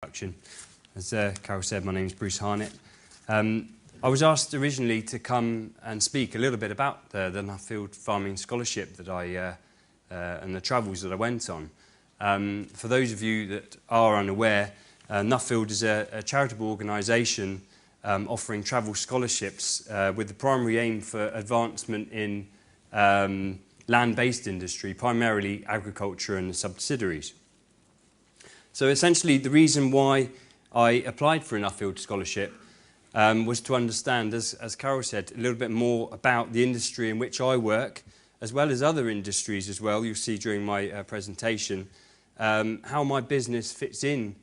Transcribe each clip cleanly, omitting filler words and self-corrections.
introduction. As Carol said, my name is Bruce Harnett. I was asked originally to come and speak a little bit about the Nuffield Farming Scholarship that and the travels that I went on. For those of you that are unaware, Nuffield is a charitable organisation offering travel scholarships with the primary aim for advancement in land-based industry, primarily agriculture and subsidiaries. So essentially the reason why I applied for a Nuffield scholarship was to understand, as Carol said, a little bit more about the industry in which I work, as well as other industries as well, you'll see during my presentation, how my business fits in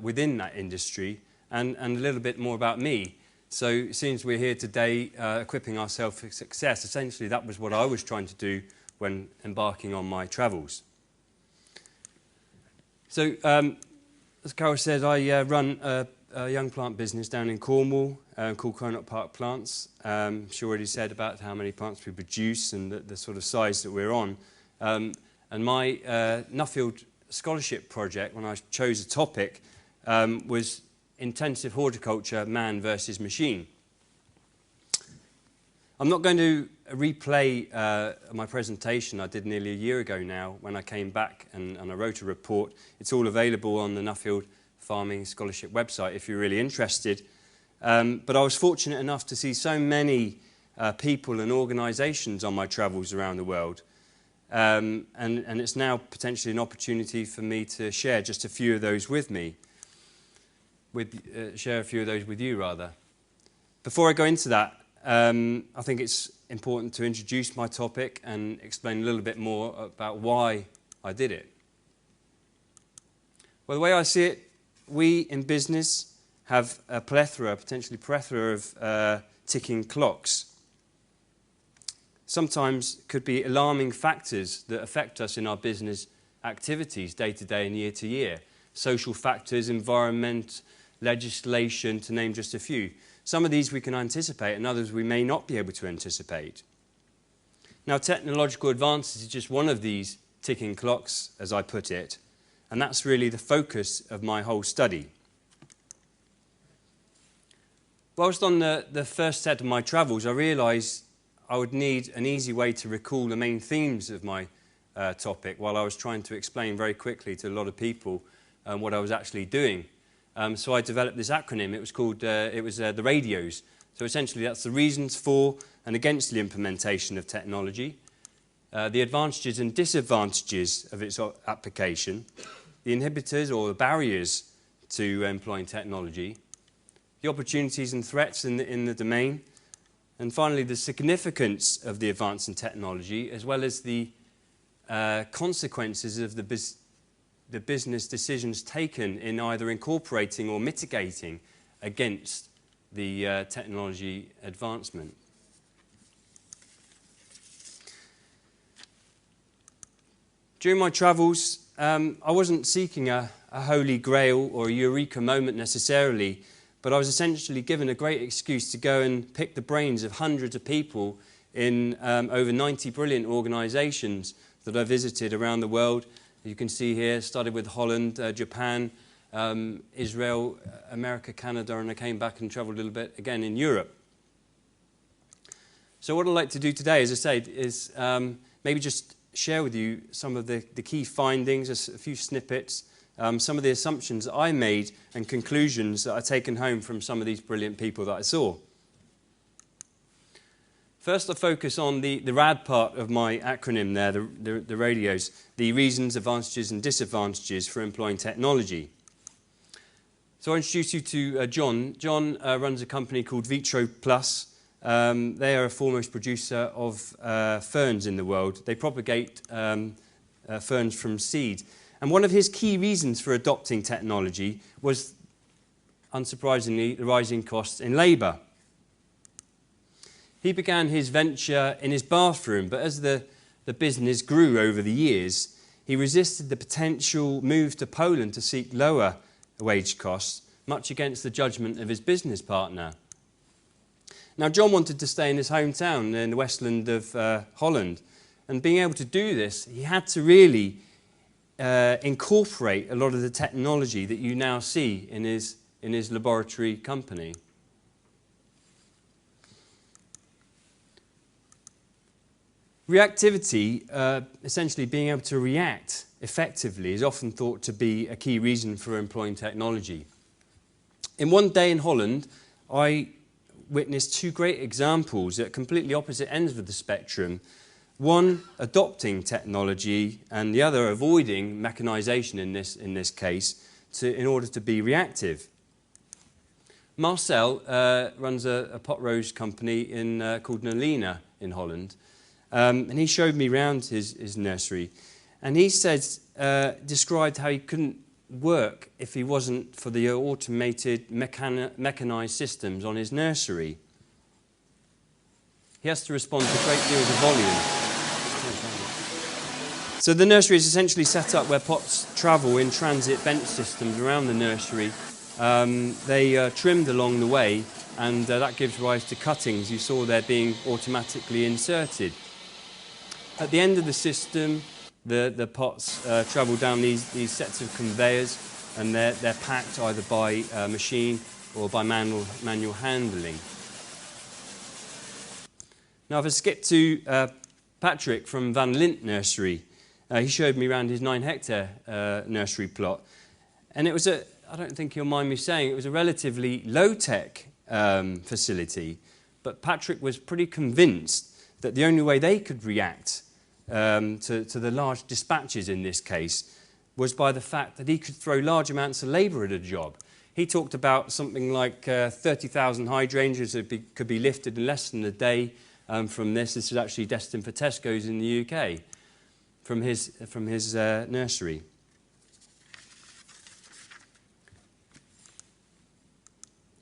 within that industry, and a little bit more about me. So since we're here today equipping ourselves for success, essentially that was what I was trying to do when embarking on my travels. So, as Carol said, I run a young plant business down in Cornwall called Kernock Park Plants. She already said about how many plants we produce and the sort of size that we're on. And my Nuffield scholarship project, when I chose a topic, was intensive horticulture, man versus machine. I'm not going to replay my presentation I did nearly a year ago now when I came back and I wrote a report. It's all available on the Nuffield Farming Scholarship website if you're really interested. But I was fortunate enough to see so many people and organisations on my travels around the world. And it's now potentially an opportunity for me to share just a few of those with me. Share a few of those with you, rather. Before I go into that, I think it's important to introduce my topic and explain a little bit more about why I did it. Well, the way I see it, we in business have a potentially plethora of ticking clocks. Sometimes could be alarming factors that affect us in our business activities day to day and year to year. Social factors, environment, legislation, to name just a few. Some of these we can anticipate and others we may not be able to anticipate. Now, technological advances is just one of these ticking clocks, as I put it, and that's really the focus of my whole study. Whilst on the first set of my travels, I realised I would need an easy way to recall the main themes of my topic while I was trying to explain very quickly to a lot of people what I was actually doing. So I developed this acronym. It was called the radios. So essentially that's the reasons for and against the implementation of technology, the advantages and disadvantages of its application, the inhibitors or the barriers to employing technology, the opportunities and threats in the domain, and finally the significance of the advance in technology, as well as the consequences of the business decisions taken in either incorporating or mitigating against the technology advancement. During my travels, I wasn't seeking a holy grail or a eureka moment necessarily, but I was essentially given a great excuse to go and pick the brains of hundreds of people in over 90 brilliant organisations that I visited around the world. You can see here, started with Holland, Japan, Israel, America, Canada, and I came back and travelled a little bit again in Europe. So what I'd like to do today, as I say, is maybe just share with you some of the key findings, a few snippets, some of the assumptions that I made and conclusions that I've taken home from some of these brilliant people that I saw. First, I focus on the RAD part of my acronym there, the radios, the reasons, advantages and disadvantages for employing technology. So I introduce you to John. John runs a company called Vitro Plus. They are a foremost producer of ferns in the world. They propagate ferns from seed. And one of his key reasons for adopting technology was, unsurprisingly, the rising costs in labour. He began his venture in his bathroom, but as the business grew over the years, he resisted the potential move to Poland to seek lower wage costs, much against the judgment of his business partner. Now, John wanted to stay in his hometown in the Westland of Holland, and being able to do this, he had to really incorporate a lot of the technology that you now see in his laboratory company. Reactivity, essentially being able to react effectively, is often thought to be a key reason for employing technology. In one day in Holland, I witnessed two great examples at completely opposite ends of the spectrum. One adopting technology and the other avoiding mechanisation in this case in order to be reactive. Marcel runs a pot rose company called Nalina in Holland, and he showed me around his nursery, and he described how he couldn't work if he wasn't for the automated mechanised systems on his nursery. He has to respond to great deals of volume. So the nursery is essentially set up where pots travel in transit bench systems around the nursery. They are trimmed along the way, and that gives rise to cuttings. You saw they're being automatically inserted. At the end of the system, the pots travel down these sets of conveyors, and they're packed either by machine or by manual handling. Now, if I skip to Patrick from Van Lint Nursery, he showed me around his 9-hectare nursery plot, and it was I don't think you'll mind me saying, it was a relatively low-tech facility, but Patrick was pretty convinced that the only way they could react to the large dispatches in this case was by the fact that he could throw large amounts of labour at a job. He talked about something like 30,000 hydrangeas that could be lifted in less than a day from this. This is actually destined for Tesco's in the UK from his nursery.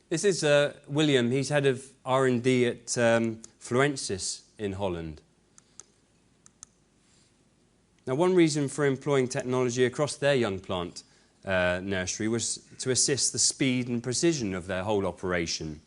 This is William. He's head of R&D at Florensis in Holland. Now, one reason for employing technology across their young plant nursery was to assist the speed and precision of their whole operation.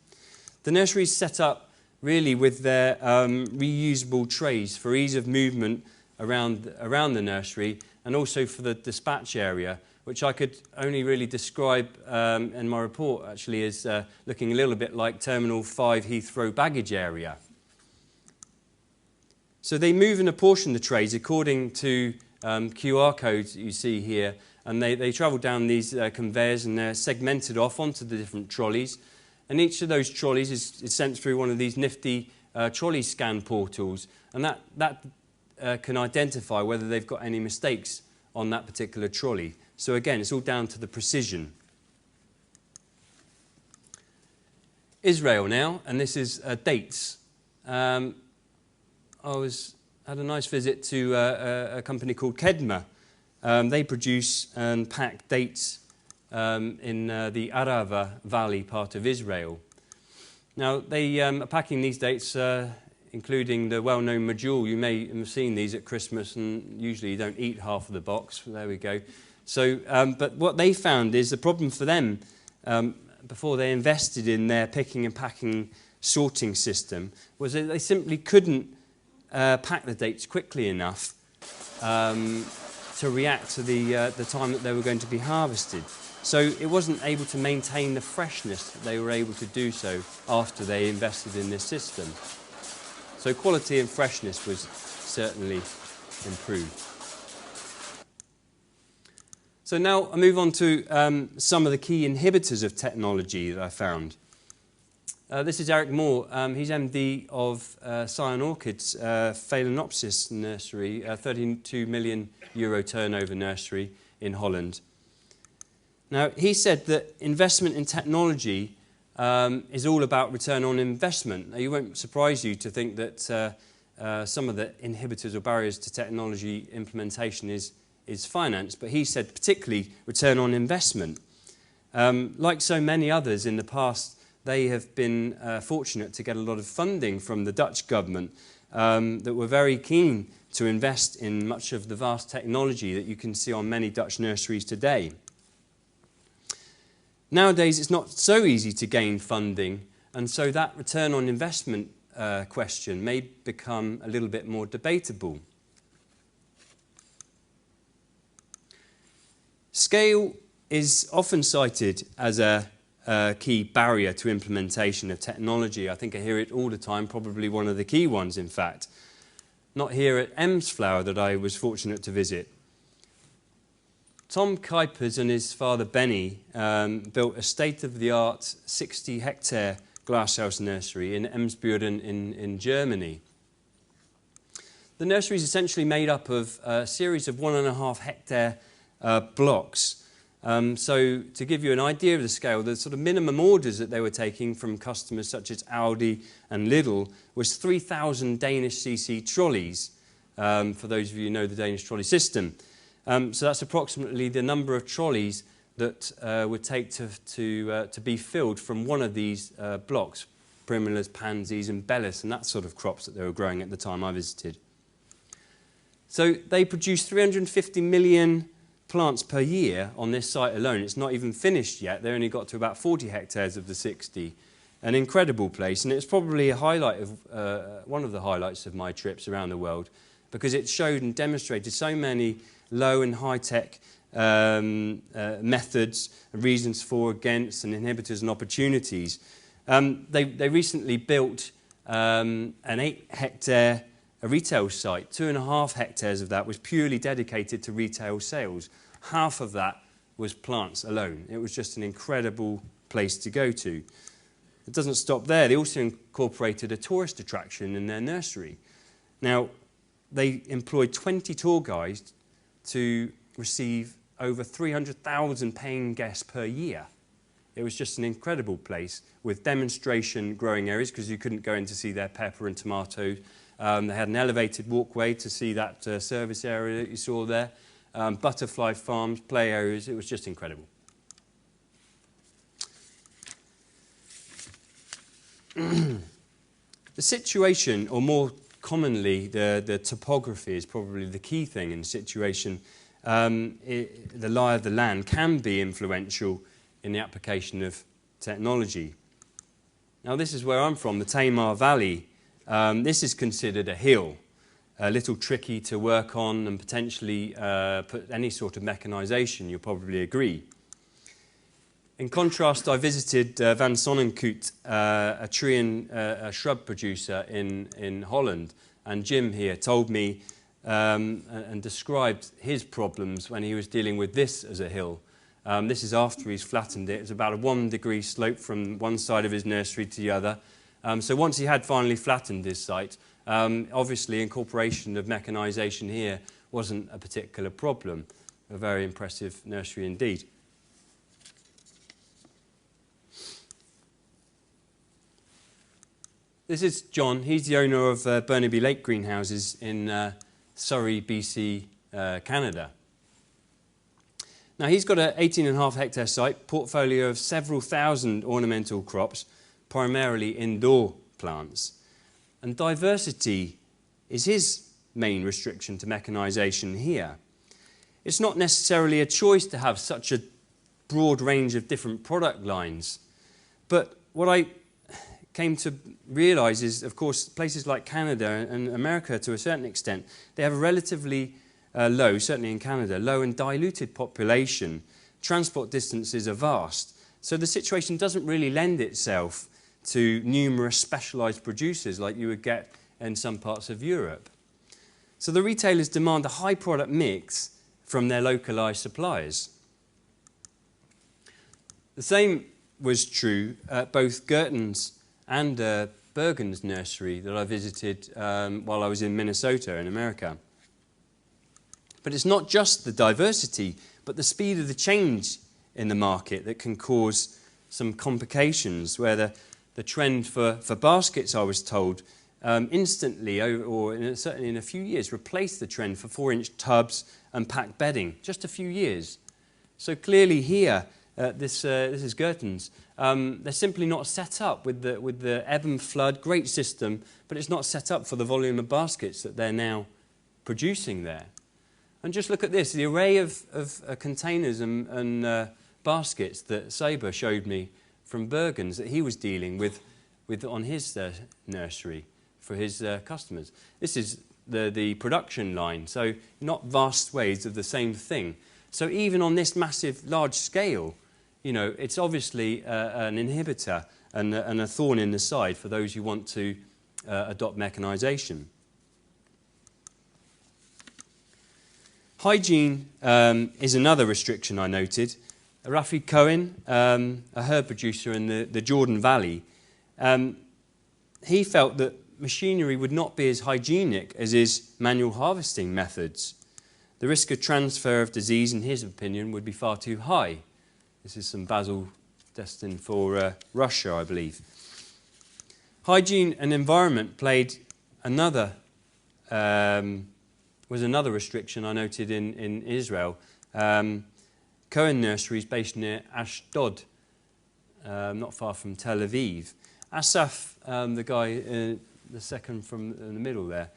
The nursery is set up really with their reusable trays for ease of movement around the nursery, and also for the dispatch area, which I could only really describe in my report actually as looking a little bit like Terminal 5 Heathrow baggage area. So they move and apportion the trays according to QR codes that you see here, and they travel down these conveyors, and they're segmented off onto the different trolleys, and each of those trolleys is sent through one of these nifty trolley scan portals, and that can identify whether they've got any mistakes on that particular trolley. So again, it's all down to the precision. Israel now, and this is dates. I had a nice visit to a company called Kernock. They produce and pack dates in the Arava Valley part of Israel. Now, they are packing these dates, including the well-known medjool. You may have seen these at Christmas, and usually you don't eat half of the box. There we go. So, but what they found is the problem for them, before they invested in their picking and packing sorting system, was that they simply couldn't pack the dates quickly enough to react to the time that they were going to be harvested. So it wasn't able to maintain the freshness that they were able to do so after they invested in this system. So quality and freshness was certainly improved. So now I move on to some of the key inhibitors of technology that I found. This is Eric Moore. He's MD of Scion Orchids Phalaenopsis nursery, a €32 million turnover nursery in Holland. Now, he said that investment in technology is all about return on investment. Now, it won't surprise you to think that some of the inhibitors or barriers to technology implementation is finance, but he said particularly return on investment. Like so many others in the past, they have been fortunate to get a lot of funding from the Dutch government that were very keen to invest in much of the vast technology that you can see on many Dutch nurseries today. Nowadays, it's not so easy to gain funding, and so that return on investment question may become a little bit more debatable. Scale is often cited as a key barrier to implementation of technology. I think I hear it all the time, probably one of the key ones, in fact. Not here at Emsflower that I was fortunate to visit. Tom Kuipers and his father Benny built a state-of-the-art 60-hectare glasshouse nursery in Emsbüren in Germany. The nursery is essentially made up of a series of 1.5 hectare blocks. So to give you an idea of the scale, the sort of minimum orders that they were taking from customers such as Aldi and Lidl was 3,000 Danish cc trolleys, for those of you who know the Danish trolley system. So that's approximately the number of trolleys that would take to be filled from one of these blocks, primulas, pansies and bellis and that sort of crops that they were growing at the time I visited. So they produced 350 million plants per year on this site alone. It's not even finished yet. They only got to about 40 hectares of the 60. An incredible place, and it's probably a highlight of one of the highlights of my trips around the world, because it showed and demonstrated so many low and high-tech methods, reasons for, against, and inhibitors and opportunities. They recently built an 8-hectare retail site. 2.5 hectares of that was purely dedicated to retail sales. Half of that was plants alone. It was just an incredible place to go to. It doesn't stop there. They also incorporated a tourist attraction in their nursery. Now, they employed 20 tour guides to receive over 300,000 paying guests per year. It was just an incredible place with demonstration growing areas, because you couldn't go in to see their pepper and tomatoes. They had an elevated walkway to see that service area that you saw there. Butterfly farms, play areas. It was just incredible. The situation, or more commonly, the topography is probably the key thing in the situation. The lie of the land can be influential in the application of technology. Now, this is where I'm from, the Tamar Valley. This is considered a hill, a little tricky to work on and potentially put any sort of mechanisation, you'll probably agree. In contrast, I visited Van Sonnenkoot, a tree and a shrub producer in Holland, and Jim here told me and described his problems when he was dealing with this as a hill. This is after he's flattened it. It's about a 1-degree slope from one side of his nursery to the other. So once he had finally flattened his site, obviously incorporation of mechanisation here wasn't a particular problem. A very impressive nursery indeed. This is John. He's the owner of Burnaby Lake Greenhouses in Surrey, BC, Canada. Now, he's got an 18.5 hectare site, portfolio of several thousand ornamental crops, primarily indoor plants. And diversity is his main restriction to mechanisation here. It's not necessarily a choice to have such a broad range of different product lines. But what I came to realise is, of course, places like Canada and America to a certain extent, they have a relatively low, certainly in Canada, low and diluted population. Transport distances are vast. So the situation doesn't really lend itself to numerous specialised producers like you would get in some parts of Europe. So the retailers demand a high product mix from their localised suppliers. The same was true at both Gerton's and Bergen's nursery that I visited while I was in Minnesota in America. But it's not just the diversity, but the speed of the change in the market that can cause some complications, where the trend for baskets, I was told, instantly, or certainly in a few years, replaced the trend for 4-inch tubs and packed bedding, just a few years. So clearly here, this is Gerton's, they're simply not set up with the ebb and flood, great system, but it's not set up for the volume of baskets that they're now producing there. And just look at this, the array of containers and baskets that Saber showed me from Bergen's that he was dealing with on his nursery for his customers. This is the production line, so not vast swathes of the same thing. So even on this massive, large scale, you know, it's obviously an inhibitor and a thorn in the side for those who want to adopt mechanisation. Hygiene is another restriction I noted. Rafi Cohen, a herb producer in the Jordan Valley, he felt that machinery would not be as hygienic as his manual harvesting methods. The risk of transfer of disease, in his opinion, would be far too high. This is some basil destined for Russia, I believe. Hygiene and environment played another, was another restriction I noted in Israel. Cohen Nursery is based near Ashdod, not far from Tel Aviv. Asaf, the guy, the second from in the middle there,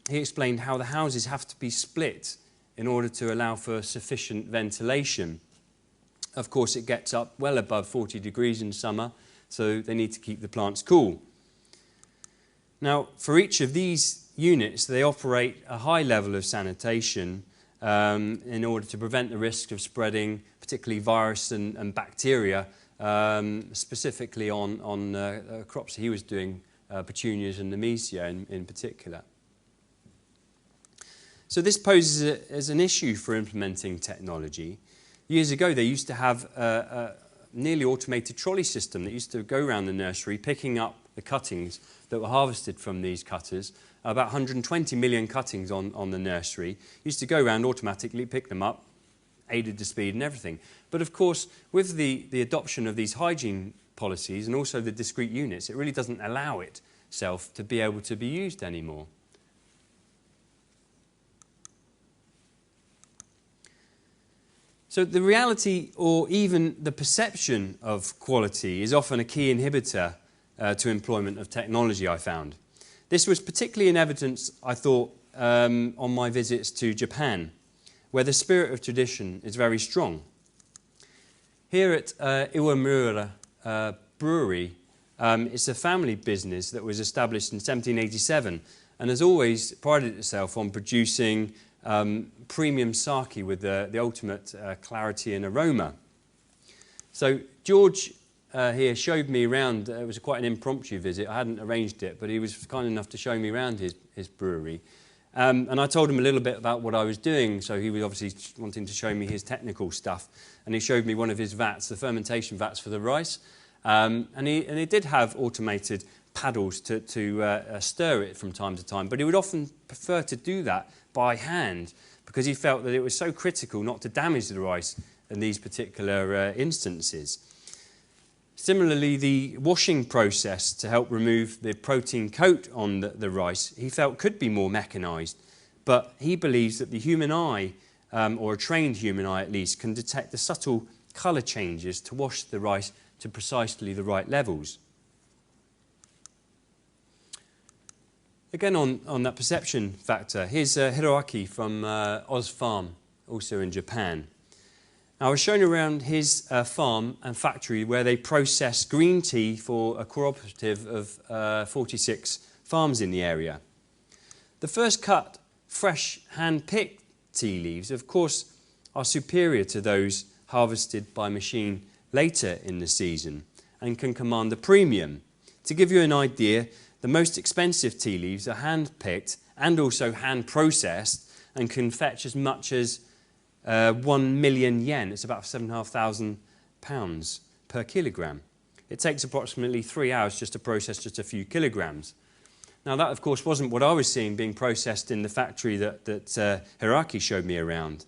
he explained how the houses have to be split in order to allow for sufficient ventilation. Of course, it gets up well above 40 degrees in summer, so they need to keep the plants cool. Now, for each of these units, they operate a high level of sanitation in order to prevent the risk of spreading, particularly virus and bacteria, specifically on crops he was doing, petunias and nemesia in particular. So this poses as an issue for implementing technology. Years ago, they used to have a nearly automated trolley system that used to go around the nursery picking up the cuttings that were harvested from these cutters. About 120 million cuttings on the nursery. Used to go around automatically, pick them up, aided the speed and everything. But of course, with the adoption of these hygiene policies and also the discrete units, it really doesn't allow itself to be able to be used anymore. So the reality or even the perception of quality is often a key inhibitor to employment of technology, I found. This was particularly in evidence, I thought, on my visits to Japan, where the spirit of tradition is very strong. Here at Iwamura Brewery, it's a family business that was established in 1787 and has always prided itself on producing premium sake with the ultimate clarity and aroma. So George here showed me around. It was quite an impromptu visit. I hadn't arranged it, but he was kind enough to show me around his brewery. And I told him a little bit about what I was doing, so he was obviously wanting to show me his technical stuff. And he showed me one of his vats, the fermentation vats for the rice. And he did have automated paddles to stir it from time to time, but he would often prefer to do that by hand because he felt that it was so critical not to damage the rice in these particular instances. Similarly, the washing process to help remove the protein coat on the rice, he felt could be more mechanised, but he believes that the human eye, or a trained human eye at least, can detect the subtle colour changes to wash the rice to precisely the right levels. Again, on that perception factor, here's Hiroaki from Oz Farm, also in Japan. I was shown around his farm and factory where they process green tea for a cooperative of 46 farms in the area. The first cut, fresh, hand-picked tea leaves, of course, are superior to those harvested by machine later in the season and can command a premium. To give you an idea, the most expensive tea leaves are hand-picked and also hand-processed and can fetch as much as 1 million yen. It's about £7,500 per kilogram. It takes approximately 3 hours just to process just a few kilograms. Now that, of course, wasn't what I was seeing being processed in the factory that Hiroaki showed me around.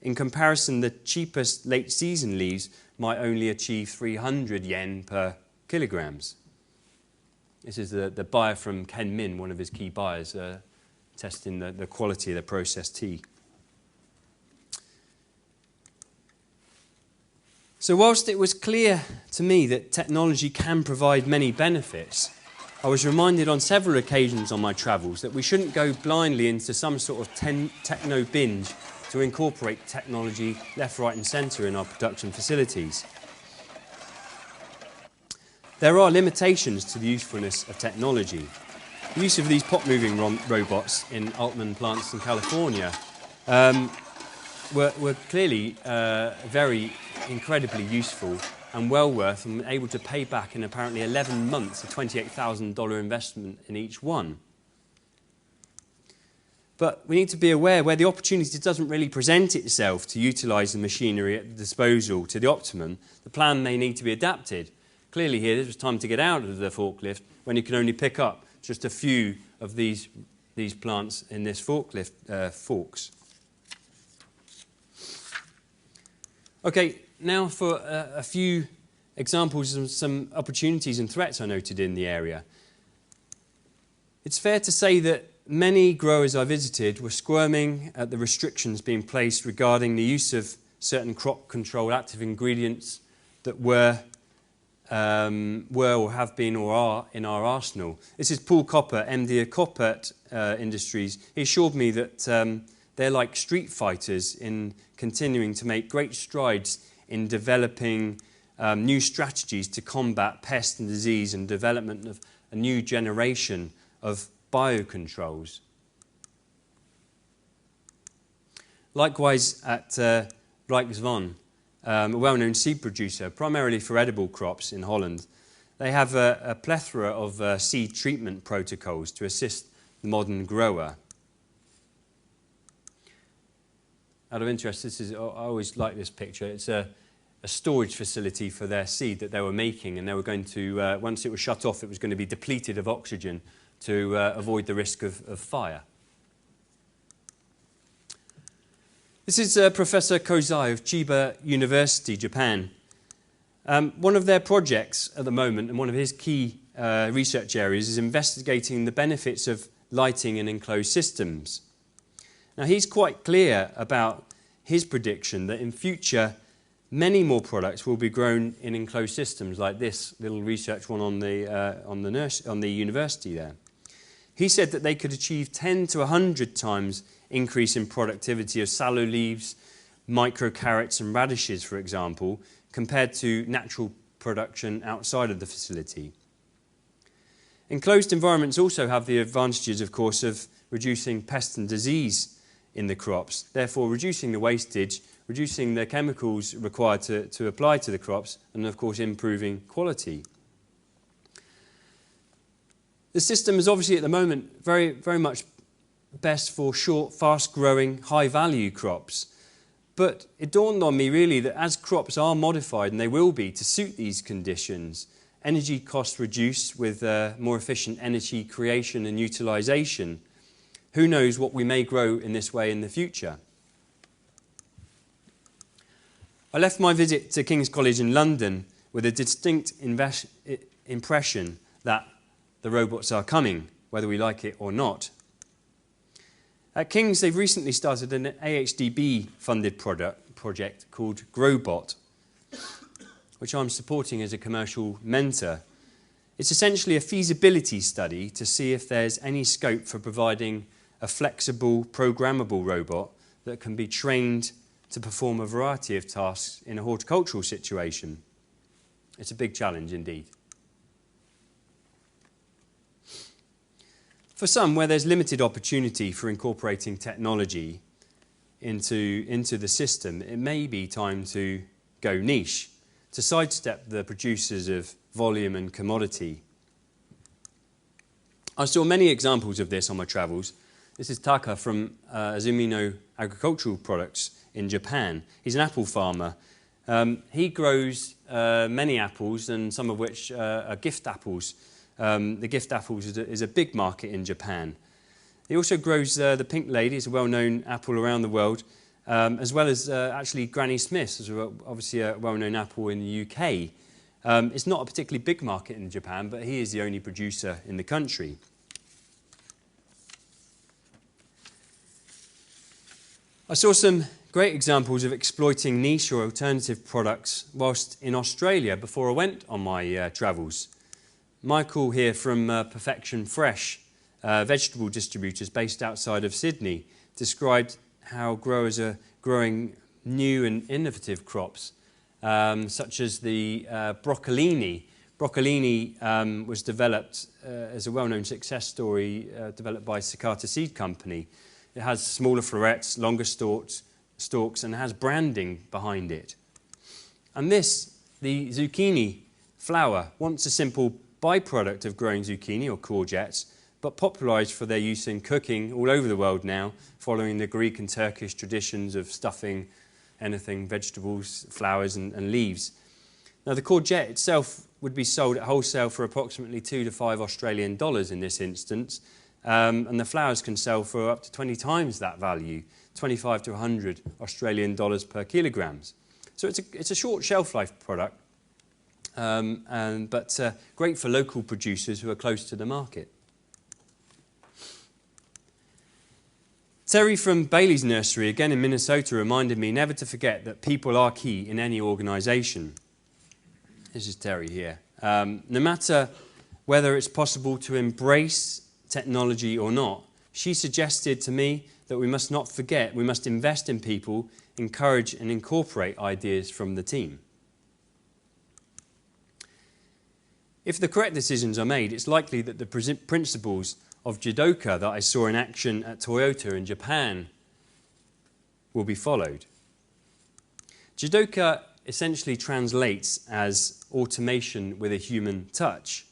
In comparison, the cheapest late-season leaves might only achieve 300 yen per kilograms. This is the buyer from Kenmin, one of his key buyers, testing the quality of the processed tea. So whilst it was clear to me that technology can provide many benefits, I was reminded on several occasions on my travels that we shouldn't go blindly into some sort of techno binge to incorporate technology left, right and centre in our production facilities. There are limitations to the usefulness of technology. The use of these pot-moving robots in Altman plants in California were clearly very incredibly useful and well worth, and able to pay back in apparently 11 months a $28,000 investment in each one. But we need to be aware where the opportunity doesn't really present itself to utilise the machinery at the disposal to the optimum, the plan may need to be adapted. Clearly here, this was time to get out of the forklift when you can only pick up just a few of these plants in this forklift forks. Okay, now for a few examples of some opportunities and threats I noted in the area. It's fair to say that many growers I visited were squirming at the restrictions being placed regarding the use of certain crop control active ingredients that were or have been or are in our arsenal. This is Paul Copper, MD of Coppert Industries. He assured me that they're like street fighters in continuing to make great strides in developing new strategies to combat pest and disease and development of a new generation of biocontrols. Likewise at Rijkswaan, a well-known seed producer, primarily for edible crops in Holland, they have a plethora of seed treatment protocols to assist the modern grower. Out of interest, I always like this picture. It's a storage facility for their seed that they were making, and they were going to, once it was shut off, it was going to be depleted of oxygen to avoid the risk of fire. This is Professor Kozai of Chiba University, Japan. One of their projects at the moment, and one of his key research areas, is investigating the benefits of lighting in enclosed systems. Now, he's quite clear about his prediction that in future, many more products will be grown in enclosed systems like this little research one on the university there. He said that they could achieve 10 to 100 times increase in productivity of sallow leaves, micro-carrots and radishes, for example, compared to natural production outside of the facility. Enclosed environments also have the advantages, of course, of reducing pest and disease in the crops, therefore reducing the wastage, reducing the chemicals required to apply to the crops, and of course improving quality. The system is obviously at the moment very, very much best for short, fast-growing, high-value crops. But it dawned on me really that as crops are modified, and they will be, to suit these conditions, energy costs reduce with more efficient energy creation and utilisation. Who knows what we may grow in this way in the future? I left my visit to King's College in London with a distinct impression that the robots are coming, whether we like it or not. At King's, they've recently started an AHDB-funded project called GrowBot, which I'm supporting as a commercial mentor. It's essentially a feasibility study to see if there's any scope for providing a flexible, programmable robot that can be trained to perform a variety of tasks in a horticultural situation. It's a big challenge indeed. For some, where there's limited opportunity for incorporating technology into the system, it may be time to go niche, to sidestep the producers of volume and commodity. I saw many examples of this on my travels. This is Taka from Azumino Agricultural Products in Japan. He's an apple farmer. He grows many apples, and some of which are gift apples. The gift apples is a big market in Japan. He also grows the Pink Lady, it's a well-known apple around the world, as well as actually Granny Smith's, is obviously a well-known apple in the UK. It's not a particularly big market in Japan, but he is the only producer in the country. I saw some great examples of exploiting niche or alternative products whilst in Australia before I went on my travels. Michael here from Perfection Fresh, vegetable distributors based outside of Sydney, described how growers are growing new and innovative crops, such as the broccolini. Broccolini was developed as a well-known success story developed by Sakata Seed Company. It has smaller florets, longer stalks, stalks and has branding behind it. And this, the zucchini flower, once a simple byproduct of growing zucchini or courgettes, but popularised for their use in cooking all over the world now, following the Greek and Turkish traditions of stuffing anything, vegetables, flowers and leaves. Now the courgette itself would be sold at wholesale for approximately 2 to 5 Australian dollars in this instance, and the flowers can sell for up to 20 times that value, 25 to 100 Australian dollars per kilograms. So it's a short shelf life product, but great for local producers who are close to the market. Terry from Bailey's Nursery, again in Minnesota, reminded me never to forget that people are key in any organisation. This is Terry here. No matter whether it's possible to embrace technology or not, she suggested to me that we must not forget, we must invest in people, encourage and incorporate ideas from the team. If the correct decisions are made, it's likely that the principles of Jidoka that I saw in action at Toyota in Japan will be followed. Jidoka essentially translates as automation with a human touch.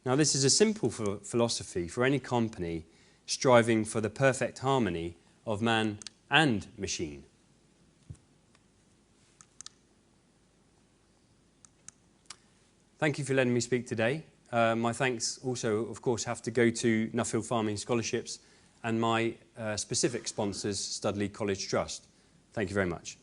Now this is a simple philosophy for any company striving for the perfect harmony of man and machine. Thank you for letting me speak today. My thanks also, of course, have to go to Nuffield Farming Scholarships and my specific sponsors, Studley College Trust. Thank you very much.